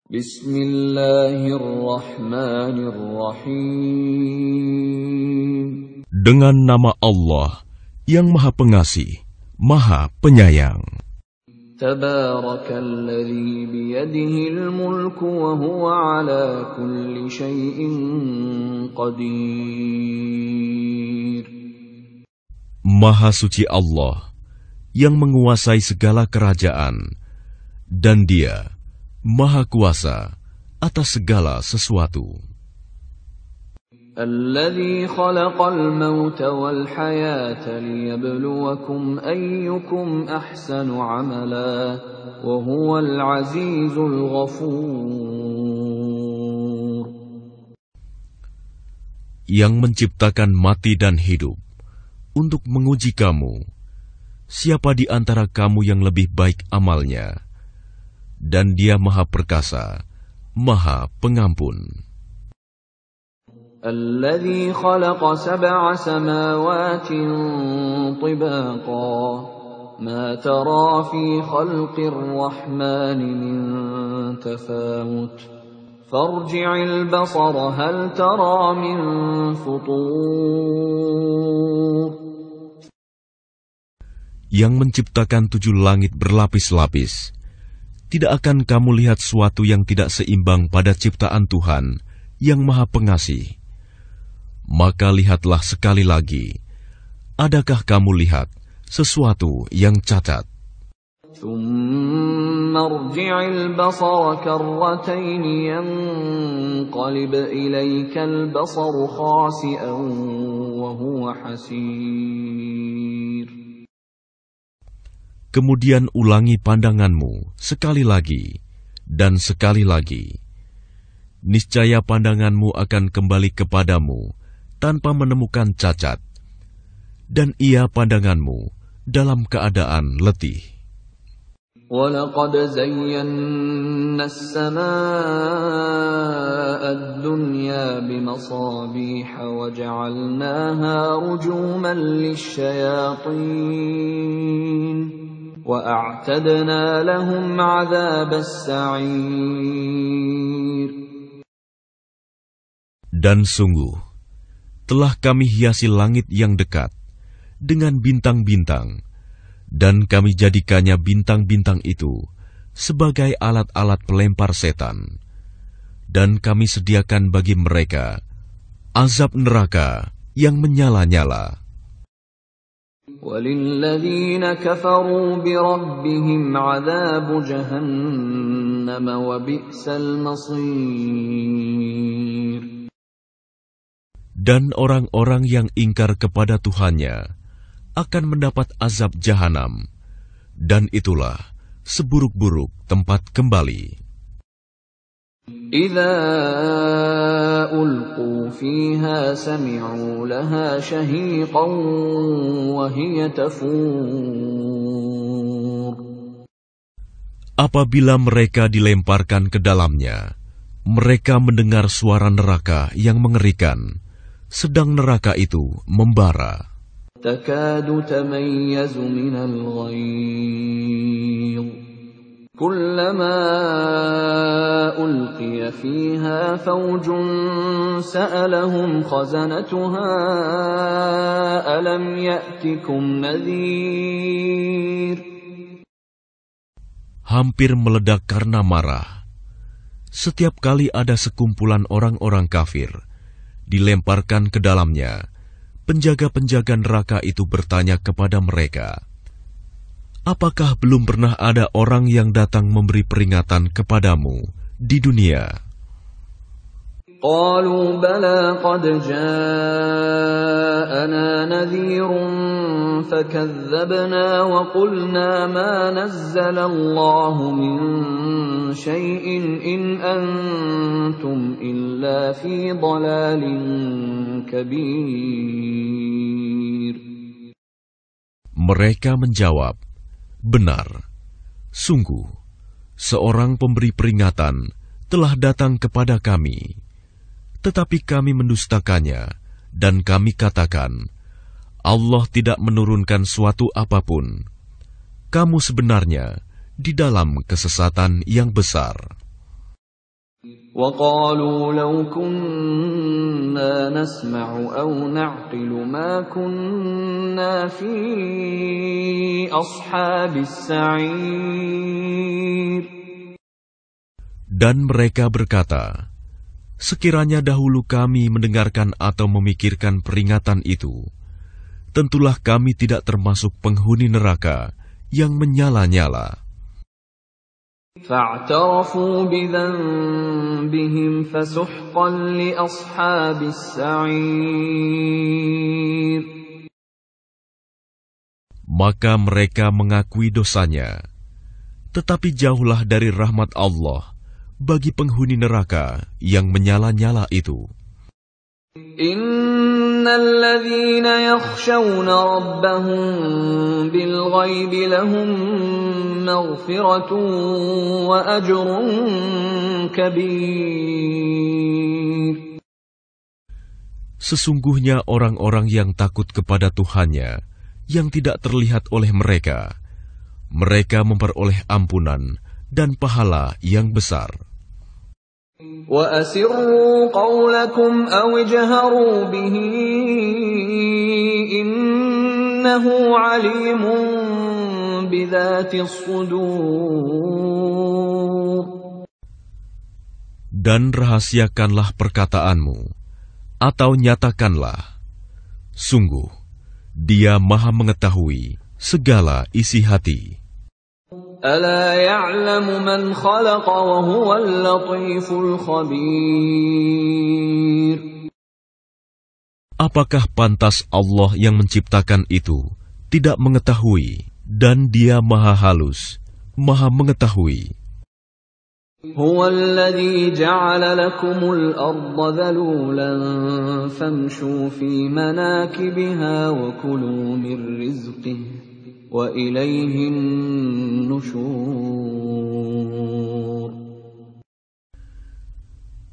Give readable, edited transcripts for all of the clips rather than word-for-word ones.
Bismillahirrahmanirrahim. Dengan nama Allah yang Maha Pengasih, Maha Penyayang. Tabarakalladzi biyadihil mulku wa huwa ala kulli syai'in qadir. Maha suci Allah yang menguasai segala kerajaan, dan Dia Maha Kuasa atas segala sesuatu. Alladzi khalaqal mauta wal hayata liyabluwakum ayyukum ahsanu amala wa huwal azizul ghafur. Yang menciptakan mati dan hidup untuk menguji kamu, siapa di antara kamu yang lebih baik amalnya, dan Dia Maha Perkasa, Maha Pengampun. Alladzi khalaqa sab'a samawati tibaqa ma tara fi khalqir rahmani min tafawut farji'il basara hal tara min futur. Yang menciptakan 7 langit berlapis-lapis, tidak akan kamu lihat suatu yang tidak seimbang pada ciptaan Tuhan yang Maha Pengasih. Maka lihatlah sekali lagi, adakah kamu lihat sesuatu yang cacat? ثُمَّ ارْجِعِ الْبَصَرَ كَرَّتَيْنِ يَنقَلِبْ إِلَيْكَ الْبَصَرُ خَاسِئًا وَهُوَ حَسِيرٌ. Kemudian ulangi pandanganmu sekali lagi dan sekali lagi. Niscaya pandanganmu akan kembali kepadamu tanpa menemukan cacat, dan ia pandanganmu dalam keadaan letih. وَلَقَدْ زَيَّنَّا السَّمَاءَ الدُّنْيَا بِمَصَابِيحَ وَجَعَلْنَاهَا رُجُومًا لِلشَّيَاطِينِ وَأَعْتَدْنَا لَهُمْ عَذَابَ السَّعِيرِ. Dan sungguh, telah kami hiasi langit yang dekat dengan bintang-bintang, dan kami jadikannya bintang-bintang itu sebagai alat-alat pelempar setan. Dan kami sediakan bagi mereka azab neraka yang menyala-nyala. وَلِلَّذِينَ كَفَرُوا بِرَبِّهِمْ عَذَابُ جَهَنَّمَ وَبِئْسَ الْمَصِيرُ. Dan orang-orang yang ingkar kepada Tuhannya akan mendapat azab jahanam, dan itulah seburuk-buruk tempat kembali. إِذَا أُلْقُوا فِيهَا سَمِعُوا لَهَا شَهِيقًا وَهِيَ تَفُورُ. Apabila mereka dilemparkan ke dalamnya, mereka mendengar suara neraka yang mengerikan, sedang neraka itu membara. تَكَادُ تَمَيَّزُ مِنَ الْغَيْظِ كُلَّمَا أُلْقِيَ فِيهَا فَوْجٌ سَأَلَهُمْ خَزَنَتُهَا أَلَمْ يَأْتِكُمْ نَذِيرٌ. Hampir meledak karena marah. Setiap kali ada sekumpulan orang-orang kafir dilemparkan ke dalamnya, penjaga-penjaga neraka itu bertanya kepada mereka, apakah belum pernah ada orang yang datang memberi peringatan kepadamu di dunia? قالوا بلى قد جاءنا نذير فكذبنا وقلنا ما نزل الله من شيء إن أنتم إلا في ضلال كبير. Mereka menjawab, benar, sungguh, seorang pemberi peringatan telah datang kepada kami. Tetapi kami mendustakannya, dan kami katakan, Allah tidak menurunkan suatu apapun. Kamu sebenarnya di dalam kesesatan yang besar. وَقَالُوا لَوْ كُنَّا نَسْمَعُ أَوْ نَعْقِلُ مَا كُنَّا فِي أَصْحَابِ السَّعِيرِ. Dan mereka berkata, sekiranya dahulu kami mendengarkan atau memikirkan peringatan itu, tentulah kami tidak termasuk penghuni neraka yang menyala-nyala. فَاعْتَرَفُوا بِذَنبِهِمْ فَسُحْقًا لِأَصْحَابِ السَّعِيرِ. Maka mereka mengakui dosanya, tetapi jauhlah dari rahmat Allah bagi penghuni neraka yang menyala-nyala itu. Innal ladzina yakhshawna rabbahum bil ghaibi lahum maghfiratun wa ajrun kabir. Sesungguhnya orang-orang yang takut kepada Tuhannya yang tidak terlihat oleh mereka, mereka memperoleh ampunan dan pahala yang besar. وَأَسِرُّوا قَوْلَكُمْ أَوْ اجْهَرُوا بِهِ إِنَّهُ عَلِيمٌ بِذَاتِ الصُّدُورِ. Dan rahasiakanlah perkataanmu, atau nyatakanlah, sungguh, Dia Maha mengetahui segala isi hati. أَلَا يَعْلَمُ مَنْ خَلَقَ وَهُوَ اللَّطِيفُ الْخَبِيرُ. Apakah pantas Allah yang menciptakan itu tidak mengetahui, dan Dia Maha halus, Maha mengetahui. هُوَ الَّذِي جَعَلَ لَكُمُ الْأَرْضَ ذَلُولًا فَامْشُوا فِي مَنَاكِبِهَا وَكُلُوا مِنْ رِزْقِهِ وَإِلَيْهِ النُّشُورُ.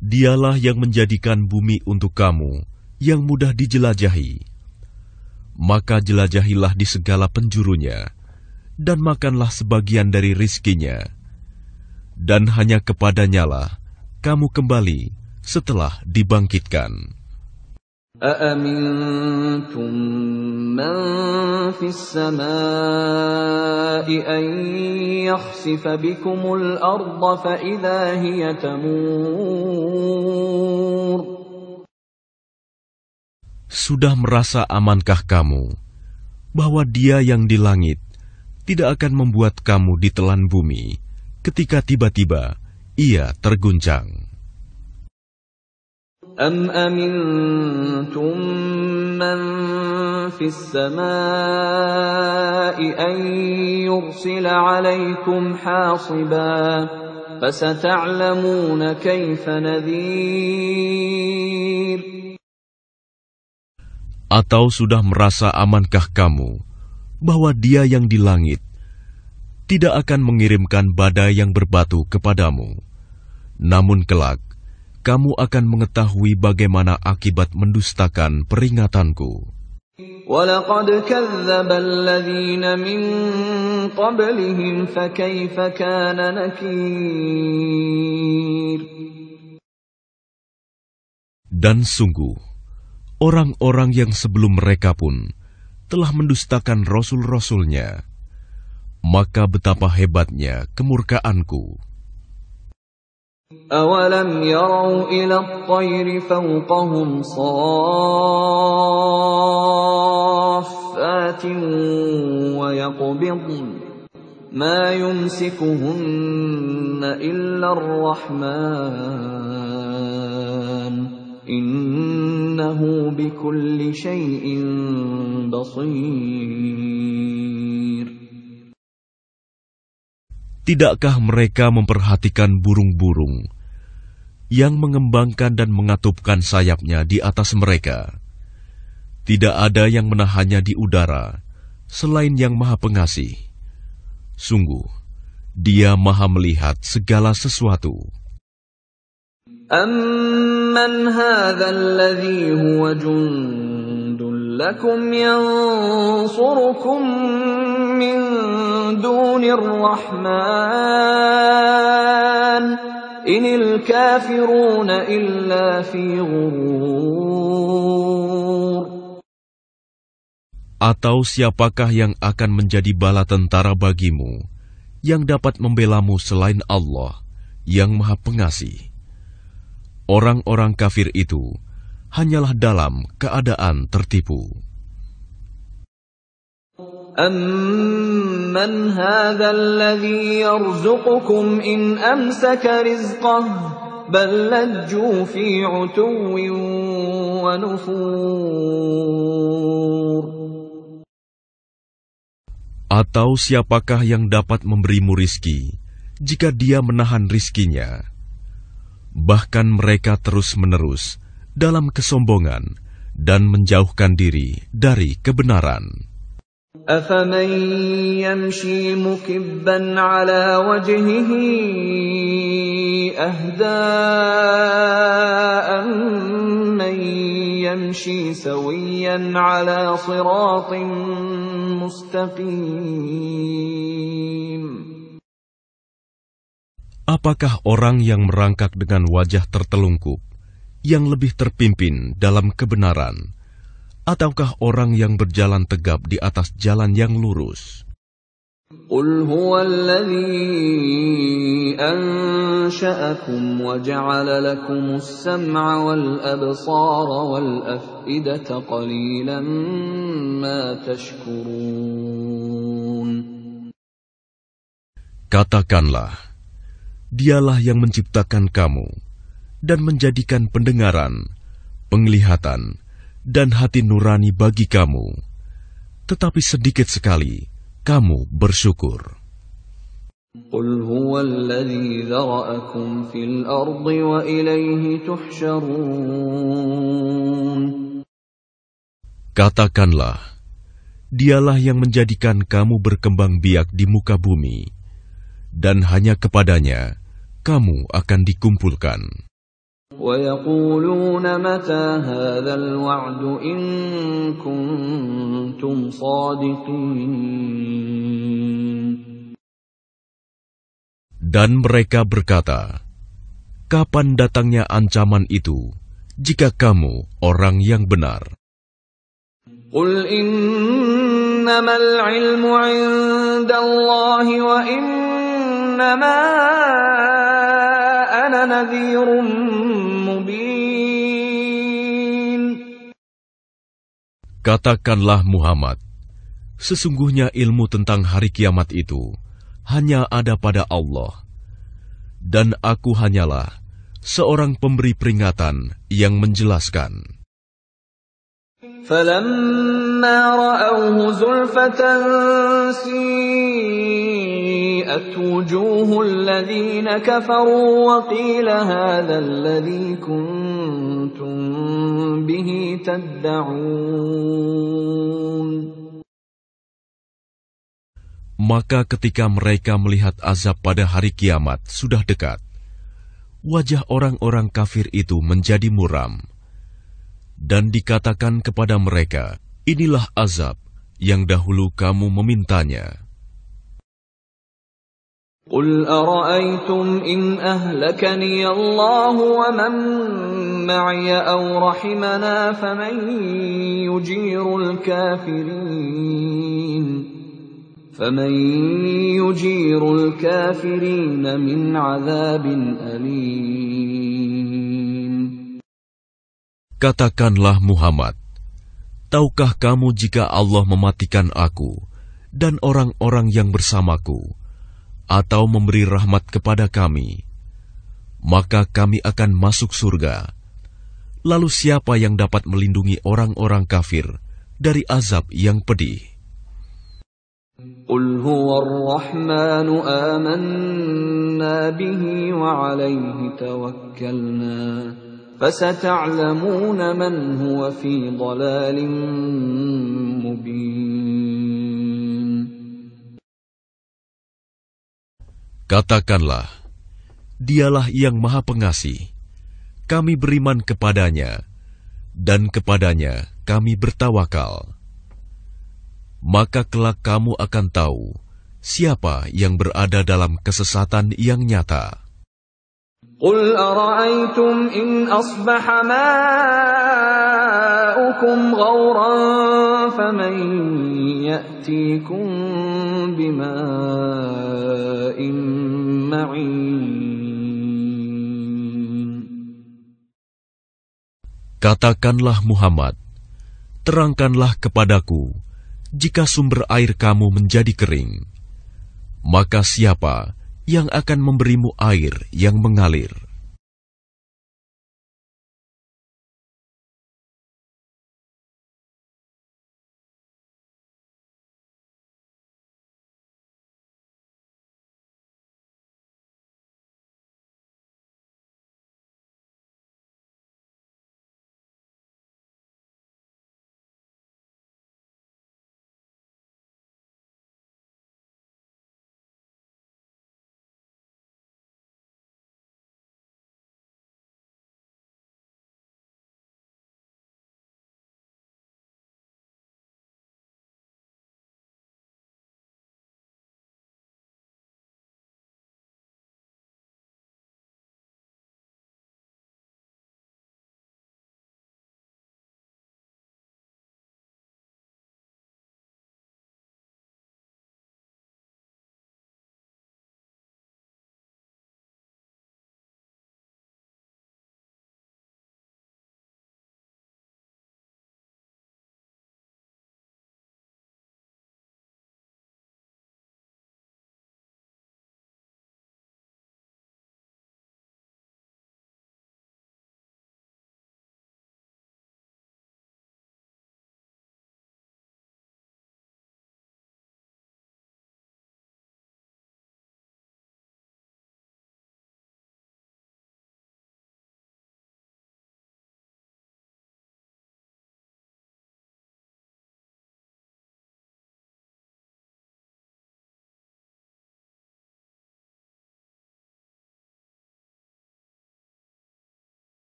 Dialah yang menjadikan bumi untuk kamu yang mudah dijelajahi. Maka jelajahilah di segala penjurunya, dan makanlah sebagian dari rizkinya. Dan hanya kepadanyalah kamu kembali setelah dibangkitkan. أَأَمِنْتُمْ مَنْ فِي السَّمَاءِ أَنْ يَخْسِفَ بِكُمُ الْأَرْضَ فَإِذَا هِيَ تَمُورُ. Sudah merasa amankah kamu bahwa Dia yang di langit tidak akan membuat kamu ditelan bumi ketika tiba-tiba Ia terguncang? أَمْ أَمِنْتُمْ مَنْ فِي السَّمَاءِ أَنْ يُرْسِلَ عَلَيْكُمْ حَاصِبًا فَسَتَعْلَمُونَ كَيْفَ نَذِيرٌ. Atau sudah merasa amankah kamu bahwa Dia yang di langit tidak akan mengirimkan badai yang berbatu kepadamu, namun kelak kamu akan mengetahui bagaimana akibat mendustakan peringatanku. وَلَقَدْ كَذَّبَ الَّذِينَ مِن قَبْلِهِمْ فَكَيْفَ كَانَ نَكِيرِ. Dan sungguh, orang-orang yang sebelum mereka pun telah mendustakan rasul-rasulnya, maka betapa hebatnya kemurkaanku. أَوَلَمْ يَرَوْا إِلَى الطَّيْرِ فَوْقَهُمْ صَافَّاتٍ وَيَقْبِضْنَ مَا يُمْسِكُهُنَّ إِلَّا الرَّحْمَنُ إِنَّهُ بِكُلِّ شَيْءٍ بَصِيرٌ. Tidakkah mereka memperhatikan burung-burung yang mengembangkan dan mengatupkan sayapnya di atas mereka? Tidak ada yang menahannya di udara selain Yang Maha Pengasih. Sungguh, Dia Maha melihat segala sesuatu. أَمَّنْ هَذَا الَّذِي هُوَ جُنْدٌ لَكُمْ يَنْصُرُكُمْ مِنْ دُونِ الرَّحْمَنِ inil kafiruna illa fi ghurur. Atau siapakah yang akan menjadi bala tentara bagimu, yang dapat membelamu selain Allah, yang Maha Pengasih? Orang-orang kafir itu hanyalah dalam keadaan tertipu. Amman hadzal ladzi yarzuqukum in amsaka rizqah bal lajju fi 'utuwwin wa nufur. Atau siapakah yang dapat memberimu rizki jika dia menahan rizkinya? Bahkan mereka terus-menerus dalam kesombongan dan menjauhkan diri dari kebenaran. أَفَمَنْ يَمْشِي مُكِبًّا عَلَى وَجْهِهِ أَهْدَىٰ أَمَّن يَمْشِي سَوِيًّا عَلَى صِرَاطٍ مُسْتَقِيمٍ. Apakah orang yang merangkak dengan wajah tertelungkup yang lebih terpimpin dalam kebenaran, ataukah orang yang berjalan tegap di atas jalan yang lurus? Qul huwallazi ansha'akum wa ja'ala lakumus sam'a wal absara wal af'idata qalilan ma tashkurun. Katakanlah, Dialah yang menciptakan kamu dan menjadikan pendengaran, penglihatan, dan hati nurani bagi kamu, tetapi sedikit sekali kamu bersyukur. Qul huwallazi dzara'akum fil ardi wa ilaihi tuhsyarun. Katakanlah, Dialah yang menjadikan kamu berkembang biak di muka bumi, dan hanya kepadanya kamu akan dikumpulkan. وَيَقُولُونَ مَتَى هَذَا الْوَعْدُ إِن كُنتُمْ صَادِقِينَ. Dan mereka berkata, kapan datangnya ancaman itu, jika kamu orang yang benar? قُلْ إِنَّمَا الْعِلْمُ عِندَ اللَّهِ وَإِنَّمَا أَنَا نَذِيرٌ مُبِينٌ. Katakanlah Muhammad, sesungguhnya ilmu tentang hari kiamat itu hanya ada pada Allah, dan aku hanyalah seorang pemberi peringatan yang menjelaskan. فَلَمَّا رَأَوْهُ زُلْفَةً سِيئَتْ وُجُوهُ الَّذِينَ كَفَرُوا وَقِيلَ هَذَا الَّذِي كُنتُم بِهِ تَدَّعُونَ. Maka ketika mereka melihat azab pada hari kiamat sudah dekat, wajah orang-orang kafir itu menjadi muram, dan dikatakan kepada mereka, inilah azab yang dahulu kamu memintanya. قُلْ أَرَأَيْتُمْ إِنْ أَهْلَكَنِيَ اللَّهُ وَمَنْ مَعِيَ أَوْ رَحِمَنَا فَمَنْ يُجِيرُ الْكَافِرِينَ مِنْ عَذَابٍ أَلِيمٍ. Katakanlah Muhammad, tahukah kamu jika Allah mematikan aku dan orang-orang yang bersamaku, atau memberi rahmat kepada kami, maka kami akan masuk surga. Lalu siapa yang dapat melindungi orang-orang kafir dari azab yang pedih? قُلْ هُوَ الرَّحْمَنُ آمَنَّا بِهِ وَعَلَيْهِ تَوَكَّلْنَا فَسَتَعْلَمُونَ مَنْ هُوَ فِي ضَلَالٍ مُبِينٍ. Katakanlah, Dialah yang Maha Pengasih. Kami beriman kepadanya, dan kepadanya kami bertawakal. Maka kelak kamu akan tahu siapa yang berada dalam kesesatan yang nyata. قل أرأيتم إن أصبح ماؤكم غورا فمن يأتيكم بماء معين. Katakanlah Muhammad, terangkanlah kepadaku, jika sumber air kamu menjadi kering, maka siapa yang akan memberimu air yang mengalir?